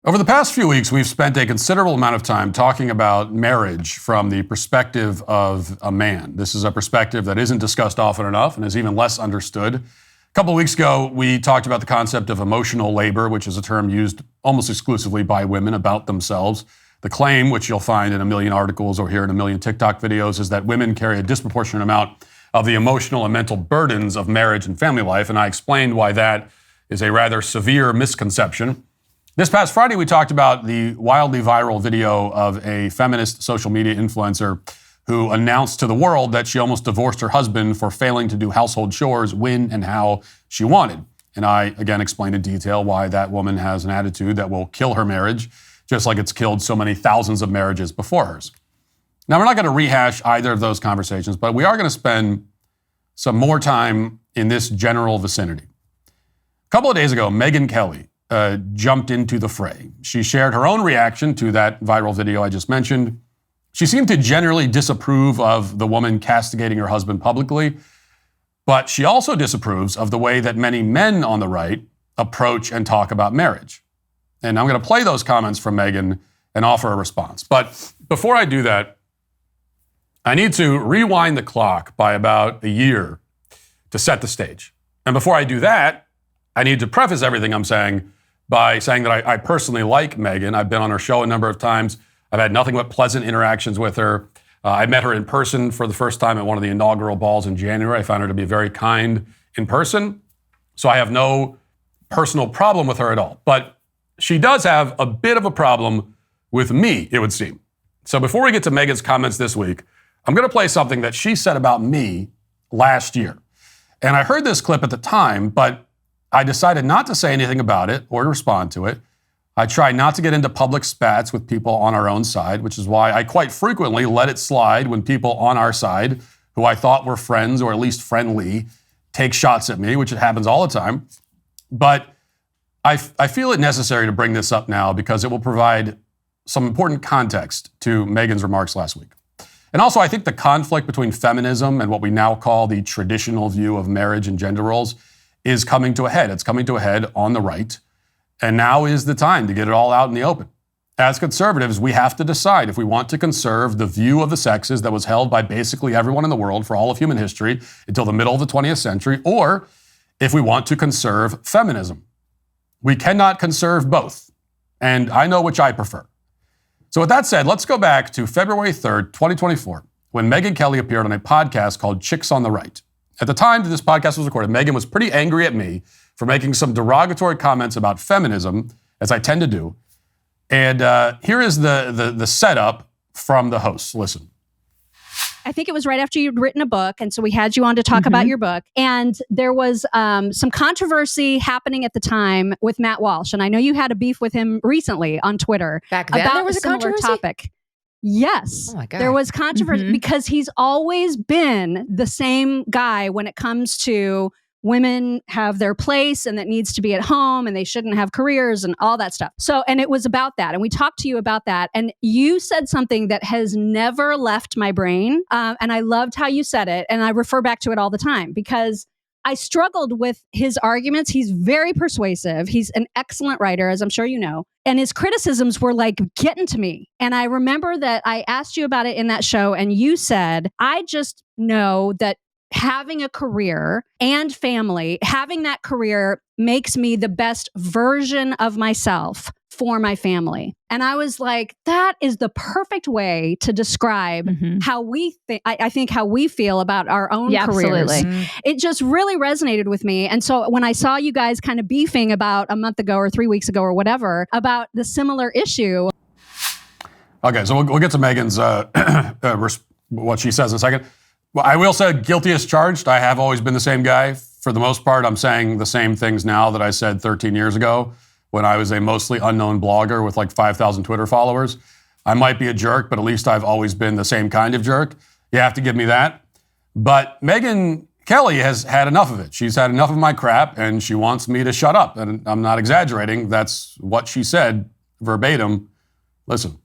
Over the past few weeks, we've spent a considerable amount of time talking about marriage from the perspective of a man. This is a perspective that isn't discussed often enough and is even less understood. A couple of weeks ago, we talked about the concept of emotional labor, which is a term used almost exclusively by women about themselves. The claim, which you'll find in a million articles or hear in a million TikTok videos, is that women carry a disproportionate amount of the emotional and mental burdens of marriage and family life, and I explained why that is a rather severe misconception. This past Friday, we talked about the wildly viral video of a feminist social media influencer who announced to the world that she almost divorced her husband for failing to do household chores when and how she wanted. And I, again, explained in detail why that woman has an attitude that will kill her marriage, just like it's killed so many thousands of marriages before hers. Now, we're not going to rehash either of those conversations, but we are going to spend some more time in this general vicinity. A couple of days ago, Megyn Kelly jumped into the fray. She shared her own reaction to that viral video I just mentioned. She seemed to generally disapprove of the woman castigating her husband publicly, but she also disapproves of the way that many men on the right approach and talk about marriage. And I'm going to play those comments from Megyn and offer a response. But before I do that, I need to rewind the clock by about a year to set the stage. And before I do that, I need to preface everything I'm saying by saying that I personally like Megyn. I've been on her show a number of times. I've had nothing but pleasant interactions with her. I met her in person for the first time at one of the inaugural balls in January. I found her to be very kind in person. So I have no personal problem with her at all. But she does have a bit of a problem with me, it would seem. So before we get to Megyn's comments this week, I'm going to play something that she said about me last year. And I heard this clip at the time, but I decided not to say anything about it or to respond to it. I try not to get into public spats with people on our own side, which is why I quite frequently let it slide when people on our side, who I thought were friends or at least friendly, take shots at me, which it happens all the time. But I feel it necessary to bring this up now because it will provide some important context to Megyn's remarks last week. And also, I think the conflict between feminism and what we now call the traditional view of marriage and gender roles is coming to a head. It's coming to a head on the right. And now is the time to get it all out in the open. As conservatives, we have to decide if we want to conserve the view of the sexes that was held by basically everyone in the world for all of human history until the middle of the 20th century, or if we want to conserve feminism. We cannot conserve both. And I know which I prefer. So with that said, let's go back to February 3rd, 2024, when Megyn Kelly appeared on a podcast called Chicks on the Right. At the time that this podcast was recorded, Megyn was pretty angry at me for making some derogatory comments about feminism, as I tend to do. And here is the setup from the host. Listen. I think it was right after you'd written a book, and so we had you on to talk about your book. And there was some controversy happening at the time with Matt Walsh, and I know you had a beef with him recently on Twitter. Back then, about there was a similar controversy? topic. Yes, oh my God. There was controversy because he's always been the same guy when it comes to women have their place and that needs to be at home and they shouldn't have careers and all that stuff. So, and it was about that. And we talked to you about that. And you said something that has never left my brain. And I loved how you said it. And I refer back to it all the time because I struggled with his arguments. He's very persuasive. He's an excellent writer, as I'm sure you know. And his criticisms were like getting to me. And I remember that I asked you about it in that show. And you said, I just know that having a career and family, having that career makes me the best version of myself for my family. And I was like, that is the perfect way to describe how we think, I think how we feel about our own careers. Absolutely. It just really resonated with me. And so when I saw you guys kind of beefing about a month ago or 3 weeks ago or whatever, about the similar issue. Okay, so we'll get to Megyn's, what she says in a second. Well, I will say guilty as charged. I have always been the same guy. For the most part, I'm saying the same things now that I said 13 years ago when I was a mostly unknown blogger with like 5,000 Twitter followers. I might be a jerk, but at least I've always been the same kind of jerk. You have to give me that. But Megyn Kelly has had enough of it. She's had enough of my crap, and she wants me to shut up. And I'm not exaggerating. That's what she said verbatim. Listen.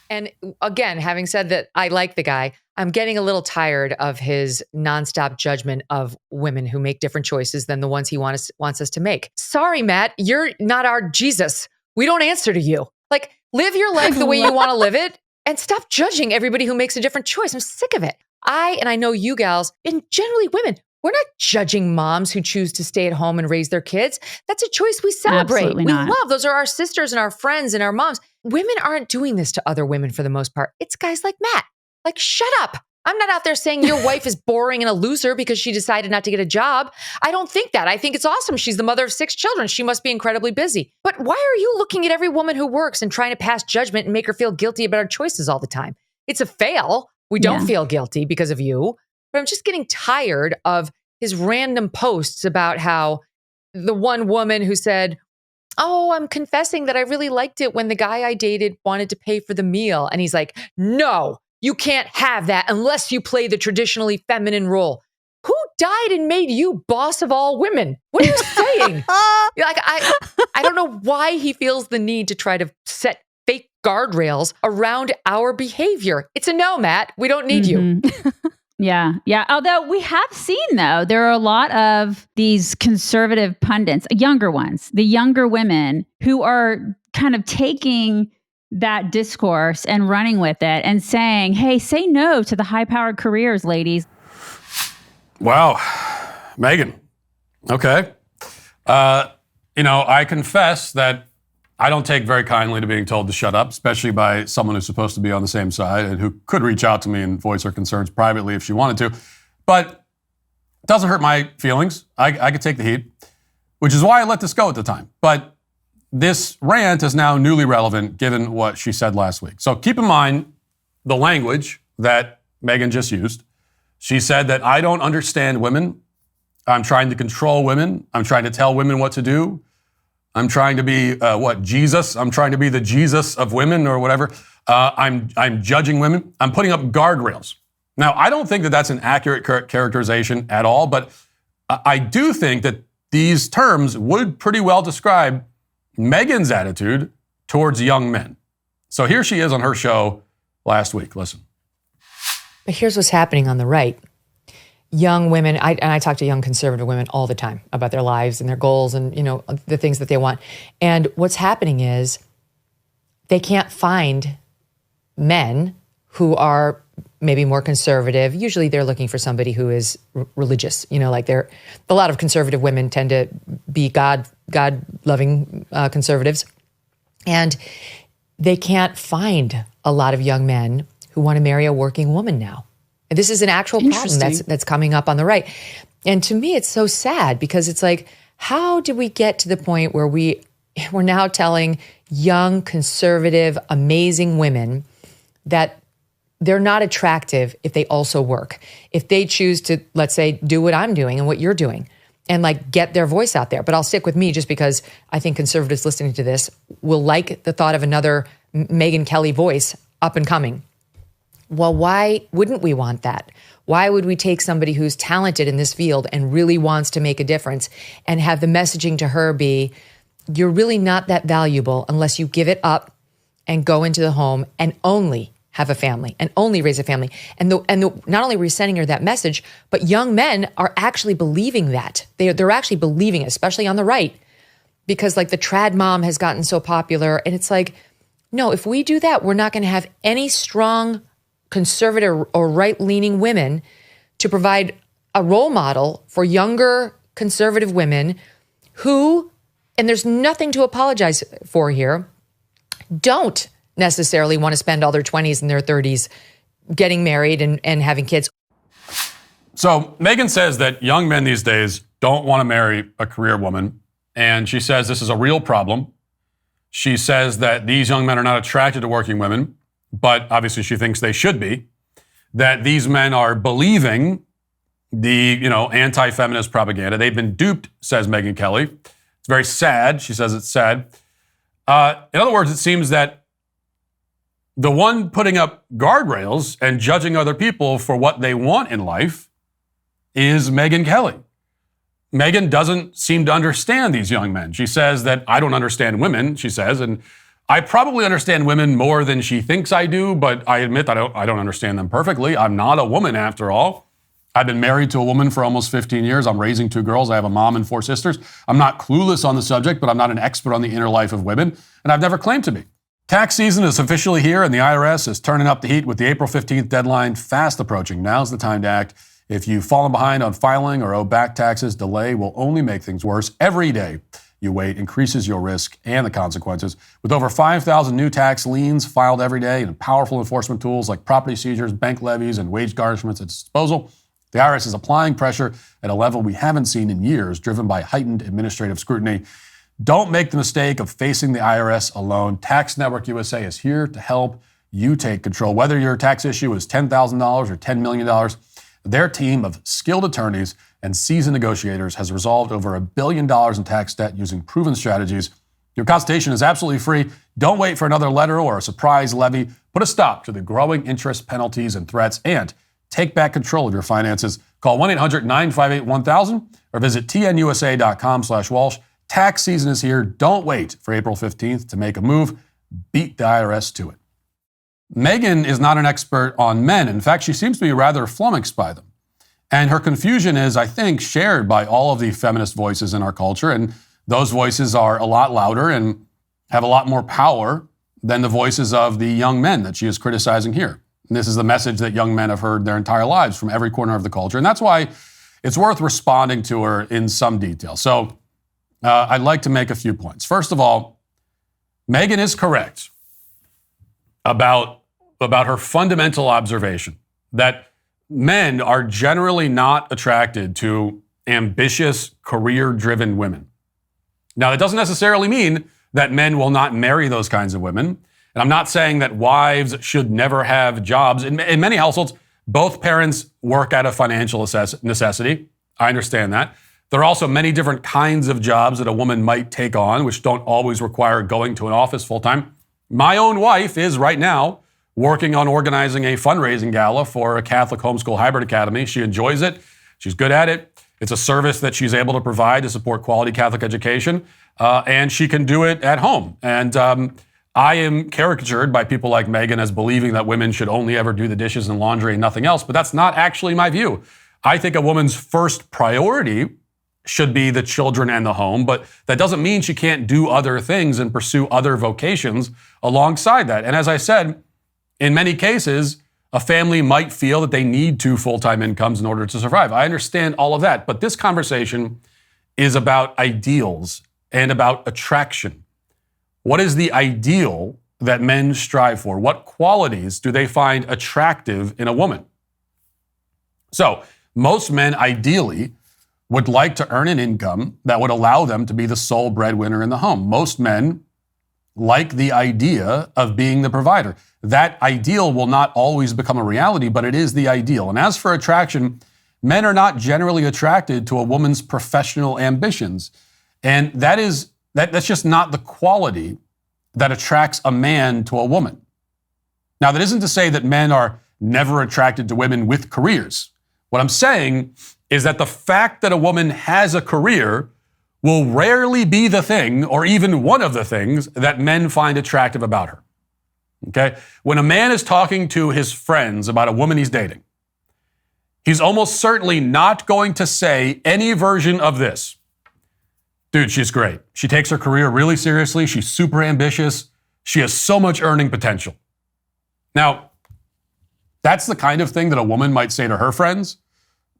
And again, having said that, I like the guy. I'm getting a little tired of his nonstop judgment of women who make different choices than the ones he wants us to make. Sorry, Matt, you're not our Jesus. We don't answer to you. Like, live your life the way you want to live it and stop judging everybody who makes a different choice. I'm sick of it. I know you gals, and generally women, we're not judging moms who choose to stay at home and raise their kids. That's a choice we celebrate. Absolutely We not. love. Those are our sisters and our friends and our moms. Women aren't doing this to other women for the most part. It's guys like Matt. Like, shut up. I'm not out there saying your wife is boring and a loser because she decided not to get a job. I don't think that. I think it's awesome. She's the mother of 6 children. She must be incredibly busy. But why are you looking at every woman who works and trying to pass judgment and make her feel guilty about her choices all the time? It's a fail. We don't feel guilty because of you. But I'm just getting tired of his random posts about how the one woman who said, oh, I'm confessing that I really liked it when the guy I dated wanted to pay for the meal. And he's like, no, you can't have that unless you play the traditionally feminine role. Who died and made you boss of all women? What are you saying? I don't know why he feels the need to try to set fake guardrails around our behavior. It's a no, Matt. We don't need you. Yeah. Although we have seen, though, there are a lot of these conservative pundits, younger ones, the younger women who are kind of taking that discourse and running with it and saying, hey, say no to the high-powered careers, ladies. Wow. Megyn. Okay. I confess that I don't take very kindly to being told to shut up, especially by someone who's supposed to be on the same side and who could reach out to me and voice her concerns privately if she wanted to. But it doesn't hurt my feelings. I could take the heat, which is why I let this go at the time. But this rant is now newly relevant given what she said last week. So keep in mind the language that Megyn just used. She said that I don't understand women. I'm trying to control women. I'm trying to tell women what to do. I'm trying to be, Jesus? I'm trying to be the Jesus of women or whatever. I'm judging women. I'm putting up guardrails. Now, I don't think that that's an accurate characterization at all, but I do think that these terms would pretty well describe Megyn's attitude towards young men. So here she is on her show last week. Listen. But here's what's happening on the right. Young women, I talk to young conservative women all the time about their lives and their goals and, the things that they want. And what's happening is they can't find men who are maybe more conservative. Usually they're looking for somebody who is religious, like a lot of conservative women tend to be God-loving conservatives. And they can't find a lot of young men who want to marry a working woman now. And this is an actual problem that's coming up on the right. And to me, it's so sad because it's like, how did we get to the point where we're now telling young, conservative, amazing women that they're not attractive if they also work, if they choose to, let's say, do what I'm doing and what you're doing and get their voice out there. But I'll stick with me just because I think conservatives listening to this will like the thought of another Megyn Kelly voice up and coming. Well, why wouldn't we want that? Why would we take somebody who's talented in this field and really wants to make a difference and have the messaging to her be, you're really not that valuable unless you give it up and go into the home and only have a family and only raise a family. And not only are we sending her that message, but young men are actually believing that. They're actually believing it, especially on the right, because the trad mom has gotten so popular. And it's like, no, if we do that, we're not going to have any strong conservative or right-leaning women to provide a role model for younger conservative women who, and there's nothing to apologize for here, don't necessarily want to spend all their 20s and their 30s getting married and having kids. So Megyn says that young men these days don't want to marry a career woman, and she says this is a real problem. She says that these young men are not attracted to working women, but obviously she thinks they should be, that these men are believing the, anti-feminist propaganda. They've been duped, says Megyn Kelly. It's very sad. She says it's sad. In other words, it seems that the one putting up guardrails and judging other people for what they want in life is Megyn Kelly. Megyn doesn't seem to understand these young men. She says that I don't understand women, she says, and I probably understand women more than she thinks I do, but I admit I don't understand them perfectly. I'm not a woman after all. I've been married to a woman for almost 15 years. I'm raising 2 girls. I have a mom and 4 sisters. I'm not clueless on the subject, but I'm not an expert on the inner life of women, and I've never claimed to be. Tax season is officially here, and the IRS is turning up the heat with the April 15th deadline fast approaching. Now's the time to act. If you've fallen behind on filing or owe back taxes, delay will only make things worse. Every day you wait increases your risk and the consequences. With over 5,000 new tax liens filed every day and powerful enforcement tools like property seizures, bank levies, and wage garnishments at its disposal, the IRS is applying pressure at a level we haven't seen in years, driven by heightened administrative scrutiny. Don't make the mistake of facing the IRS alone. Tax Network USA is here to help you take control. Whether your tax issue is $10,000 or $10 million, their team of skilled attorneys and seasoned negotiators has resolved over $1 billion in tax debt using proven strategies. Your consultation is absolutely free. Don't wait for another letter or a surprise levy. Put a stop to the growing interest, penalties, and threats, and take back control of your finances. Call 1-800-958-1000 or visit tnusa.com/Walsh. Tax season is here. Don't wait for April 15th to make a move. Beat the IRS to it. Megyn is not an expert on men. In fact, she seems to be rather flummoxed by them. And her confusion is, I think, shared by all of the feminist voices in our culture. And those voices are a lot louder and have a lot more power than the voices of the young men that she is criticizing here. And this is the message that young men have heard their entire lives from every corner of the culture. And that's why it's worth responding to her in some detail. So I'd like to make a few points. First of all, Megyn is correct about her fundamental observation that men are generally not attracted to ambitious, career-driven women. Now, that doesn't necessarily mean that men will not marry those kinds of women. And I'm not saying that wives should never have jobs. In many households, both parents work out of financial necessity. I understand that. There are also many different kinds of jobs that a woman might take on, which don't always require going to an office full-time. My own wife is right now working on organizing a fundraising gala for a Catholic homeschool hybrid academy. She enjoys it. She's good at it. It's a service that she's able to provide to support quality Catholic education, and she can do it at home. And I am caricatured by people like Megyn as believing that women should only ever do the dishes and laundry and nothing else, but that's not actually my view. I think a woman's first priority should be the children and the home, but that doesn't mean she can't do other things and pursue other vocations alongside that. And as I said, in many cases, a family might feel that they need 2 full-time incomes in order to survive. I understand all of that, but this conversation is about ideals and about attraction. What is the ideal that men strive for? What qualities do they find attractive in a woman? So, most men ideally would like to earn an income that would allow them to be the sole breadwinner in the home. Most men like the idea of being the provider. That ideal will not always become a reality, but it is the ideal. And as for attraction, men are not generally attracted to a woman's professional ambitions. And that's just not the quality that attracts a man to a woman. Now, that isn't to say that men are never attracted to women with careers. What I'm saying is that the fact that a woman has a career will rarely be the thing, or even one of the things, that men find attractive about her. Okay? When a man is talking to his friends about a woman he's dating, he's almost certainly not going to say any version of this. Dude, she's great. She takes her career really seriously. She's super ambitious. She has so much earning potential. Now, that's the kind of thing that a woman might say to her friends,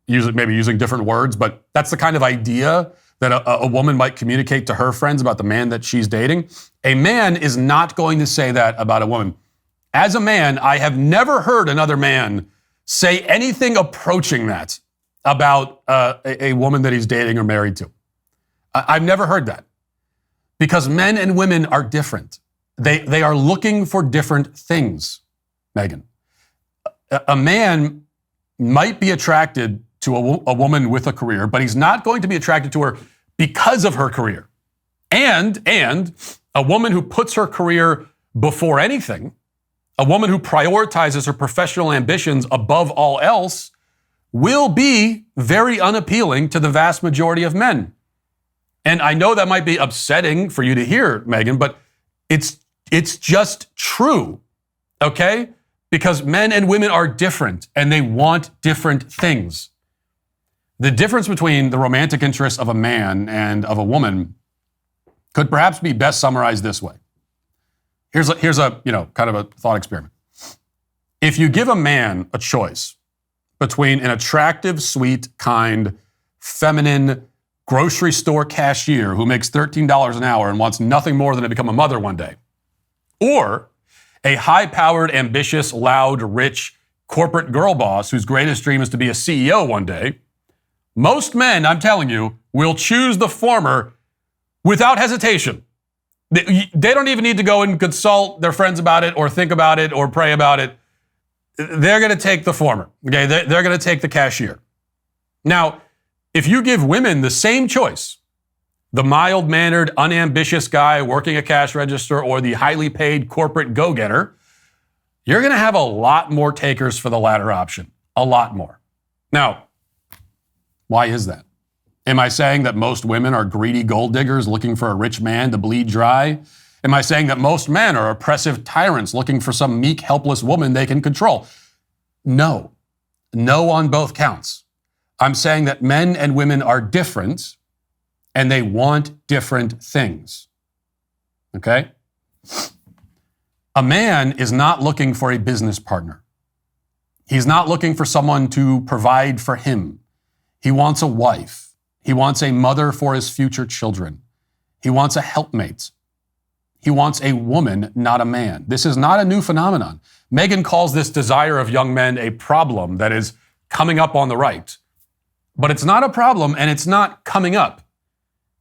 maybe using different words, but that's the kind of idea that a woman might communicate to her friends about the man that she's dating. A man is not going to say that about a woman. As a man, I have never heard another man say anything approaching that about a woman that he's dating or married to. I've never heard that. Because men and women are different. They are looking for different things, Megyn. A man might be attracted to a woman with a career, but he's not going to be attracted to her because of her career. And a woman who puts her career before anything, a woman who prioritizes her professional ambitions above all else, will be very unappealing to the vast majority of men. And I know that might be upsetting for you to hear, Megyn, but it's just true, okay? Because men and women are different and they want different things. The difference between the romantic interests of a man and of a woman could perhaps be best summarized this way. Here's a kind of a thought experiment. If you give a man a choice between an attractive, sweet, kind, feminine grocery store cashier who makes $13 an hour and wants nothing more than to become a mother one day, or a high-powered, ambitious, loud, rich corporate girl boss whose greatest dream is to be a CEO one day, most men, I'm telling you, will choose the former without hesitation. They don't even need to go and consult their friends about it or think about it or pray about it. They're going to take the former. Okay, they're going to take the cashier. Now, if you give women the same choice, the mild-mannered, unambitious guy working a cash register or the highly paid corporate go-getter, you're going to have a lot more takers for the latter option. A lot more. Now, why is that? Am I saying that most women are greedy gold diggers looking for a rich man to bleed dry? Am I saying that most men are oppressive tyrants looking for some meek, helpless woman they can control? No. No on both counts. I'm saying that men and women are different and they want different things. Okay? A man is not looking for a business partner. He's not looking for someone to provide for him. He wants a wife. He wants a mother for his future children. He wants a helpmate. He wants a woman, not a man. This is not a new phenomenon. Megyn calls this desire of young men a problem that is coming up on the right. But it's not a problem and it's not coming up.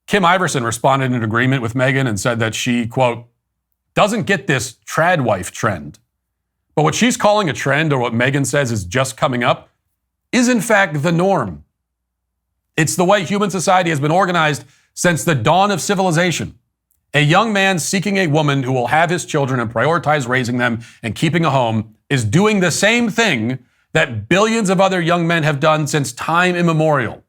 Kim Iverson responded in agreement with Megyn and said that she, quote, doesn't get this trad wife trend. But what she's calling a trend, or what Megyn says is just coming up, is in fact the norm. It's the way human society has been organized since the dawn of civilization. A young man seeking a woman who will have his children and prioritize raising them and keeping a home is doing the same thing that billions of other young men have done since time immemorial.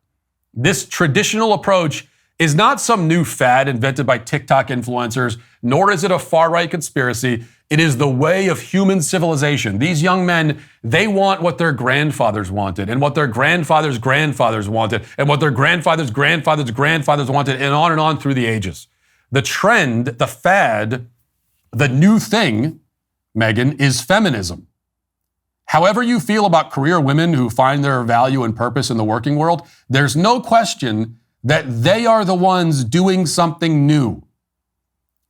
This traditional approach is not some new fad invented by TikTok influencers, nor is it a far-right conspiracy. It is the way of human civilization. These young men, they want what their grandfathers wanted, and what their grandfathers' grandfathers wanted, and what their grandfathers' grandfathers' grandfathers wanted, and on through the ages. The trend, the fad, the new thing, Megyn, is feminism. However you feel about career women who find their value and purpose in the working world, there's no question that they are the ones doing something new.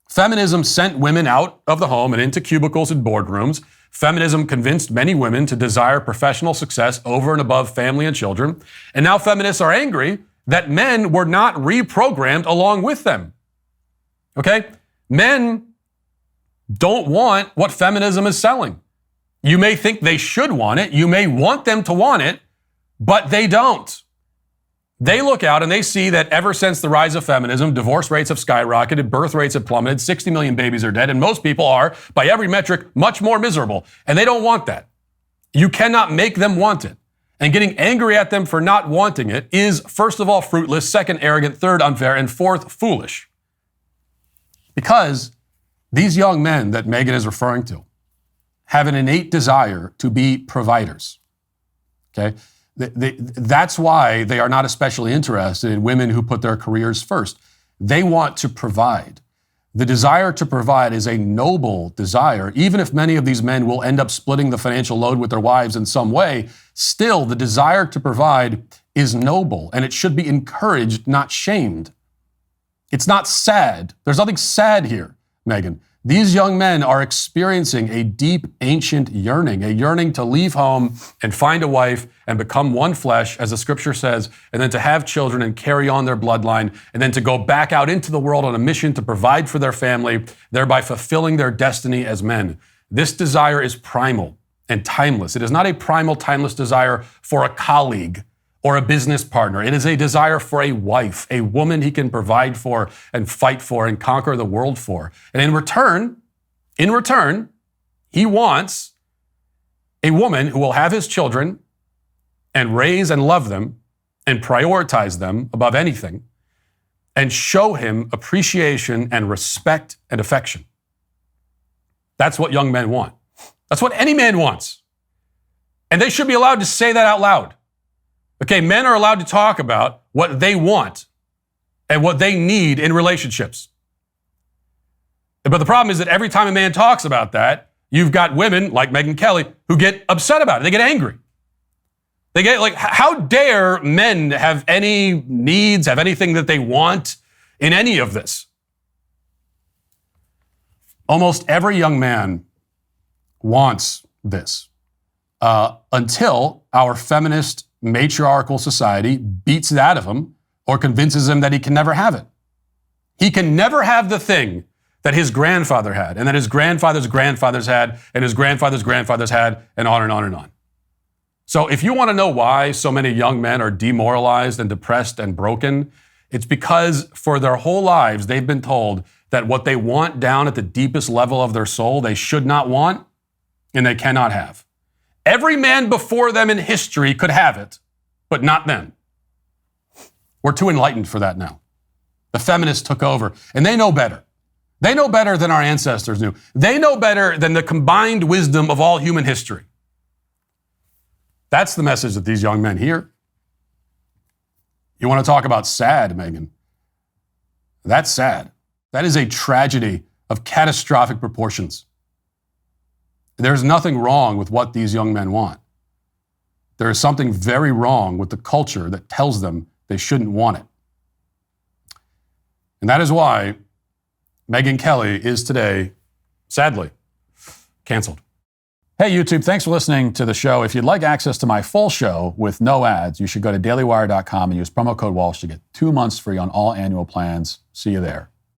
Feminism sent women out of the home and into cubicles and boardrooms. Feminism convinced many women to desire professional success over and above family and children. And now feminists are angry that men were not reprogrammed along with them. Okay? Men don't want what feminism is selling. You may think they should want it. You may want them to want it, but they don't. They look out and they see that ever since the rise of feminism, divorce rates have skyrocketed, birth rates have plummeted, 60 million babies are dead, and most people are, by every metric, much more miserable. And they don't want that. You cannot make them want it. And getting angry at them for not wanting it is, first of all, fruitless, second, arrogant, third, unfair, and fourth, foolish. Because these young men that Megyn is referring to have an innate desire to be providers. Okay? That's why they are not especially interested in women who put their careers first. They want to provide. The desire to provide is a noble desire. Even if many of these men will end up splitting the financial load with their wives in some way, still the desire to provide is noble, and it should be encouraged, not shamed. It's not sad. There's nothing sad here, Megyn. These young men are experiencing a deep, ancient yearning, a yearning to leave home and find a wife and become one flesh, as the scripture says, and then to have children and carry on their bloodline, and then to go back out into the world on a mission to provide for their family, thereby fulfilling their destiny as men. This desire is primal and timeless. It is not a primal, timeless desire for a colleague or a business partner. It is a desire for a wife, a woman he can provide for and fight for and conquer the world for. And in return, he wants a woman who will have his children and raise and love them and prioritize them above anything and show him appreciation and respect and affection. That's what young men want. That's what any man wants. And they should be allowed to say that out loud. Okay, men are allowed to talk about what they want and what they need in relationships. But the problem is that every time a man talks about that, you've got women like Megyn Kelly who get upset about it. They get angry. They get like, how dare men have any needs, have anything that they want in any of this? Almost every young man wants this until our feminist matriarchal society beats it out of him or convinces him that he can never have it. He can never have the thing that his grandfather had, and that his grandfather's grandfathers had, and his grandfather's grandfathers had, and on and on and on. So if you want to know why so many young men are demoralized and depressed and broken, it's because for their whole lives, they've been told that what they want down at the deepest level of their soul, they should not want, and they cannot have. Every man before them in history could have it, but not them. We're too enlightened for that now. The feminists took over, and they know better. They know better than our ancestors knew. They know better than the combined wisdom of all human history. That's the message that these young men hear. You want to talk about sad, Megyn? That's sad. That is a tragedy of catastrophic proportions. There's nothing wrong with what these young men want. There is something very wrong with the culture that tells them they shouldn't want it. And that is why Megyn Kelly is today, sadly, canceled. Hey, YouTube, thanks for listening to the show. If you'd like access to my full show with no ads, you should go to dailywire.com and use promo code Walsh to get 2 months free on all annual plans. See you there.